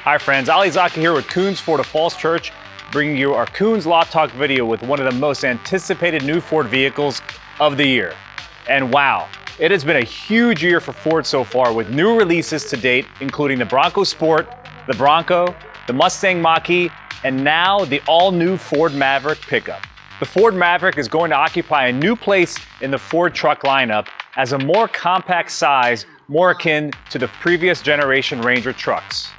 Hi friends, Ali Zaki here with Koons Ford of Falls Church, bringing you our Koons Lot Talk video with one of the most anticipated new Ford vehicles of the year. And wow, it has been a huge year for Ford so far with new releases to date, including the Bronco Sport, the Bronco, the Mustang Mach-E, and now the all-new Ford Maverick pickup. The Ford Maverick is going to occupy a new place in the Ford truck lineup as a more compact size, more akin to the previous generation Ranger trucks.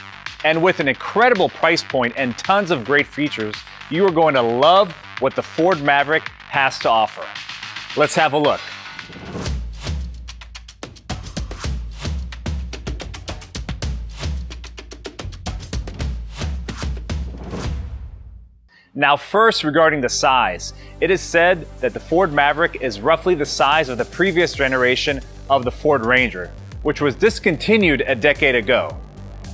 And with an incredible price point and tons of great features, you are going to love what the Ford Maverick has to offer. Let's have a look. Now first, regarding the size, it is said that the Ford Maverick is roughly the size of the previous generation of the Ford Ranger, which was discontinued a decade ago.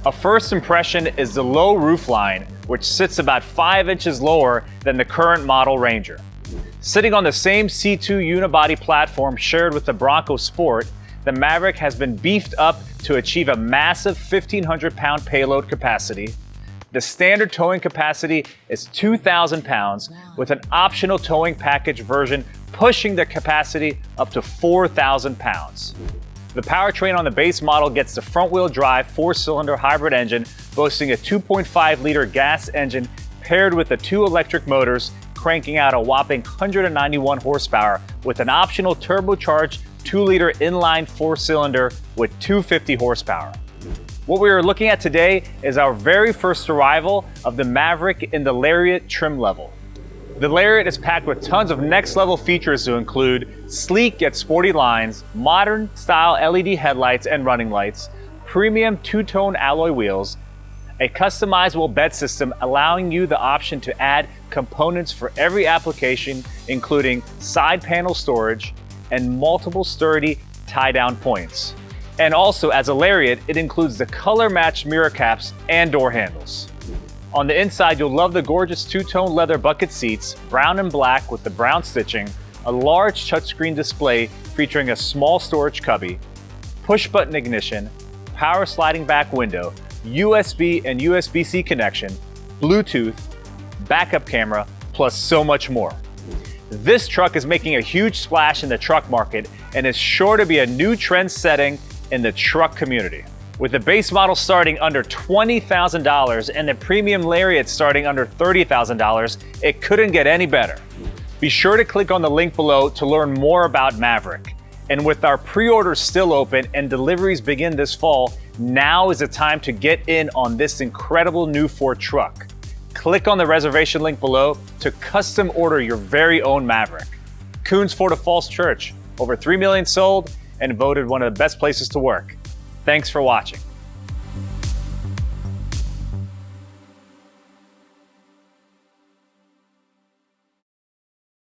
A first impression is the low roofline, which sits about 5 inches lower than the current model Ranger. Sitting on the same C2 unibody platform shared with the Bronco Sport, the Maverick has been beefed up to achieve a massive 1,500 pound payload capacity. The standard towing capacity is 2,000 pounds, with an optional towing package version pushing the capacity up to 4,000 pounds. The powertrain on the base model gets the front-wheel drive 4-cylinder hybrid engine boasting a 2.5-liter gas engine paired with the 2 electric motors cranking out a whopping 191 horsepower with an optional turbocharged 2-liter inline 4-cylinder with 250 horsepower. What we are looking at today is our very first arrival of the Maverick in the Lariat trim level. The Lariat is packed with tons of next-level features to include sleek yet sporty lines, modern-style LED headlights and running lights, premium two-tone alloy wheels, a customizable bed system allowing you the option to add components for every application, including side panel storage and multiple sturdy tie-down points. And also, as a Lariat, it includes the color-matched mirror caps and door handles. On the inside, you'll love the gorgeous two-tone leather bucket seats, brown and black with the brown stitching, a large touchscreen display featuring a small storage cubby, push-button ignition, power sliding back window, USB and USB-C connection, Bluetooth, backup camera, plus so much more. This truck is making a huge splash in the truck market and is sure to be a new trend setting in the truck community. With the base model starting under $20,000 and the premium Lariat starting under $30,000, it couldn't get any better. Be sure to click on the link below to learn more about Maverick. And with our pre-orders still open and deliveries begin this fall, now is the time to get in on this incredible new Ford truck. Click on the reservation link below to custom order your very own Maverick. Koons Ford of Falls Church, over 3 million sold and voted one of the best places to work. Thanks for watching.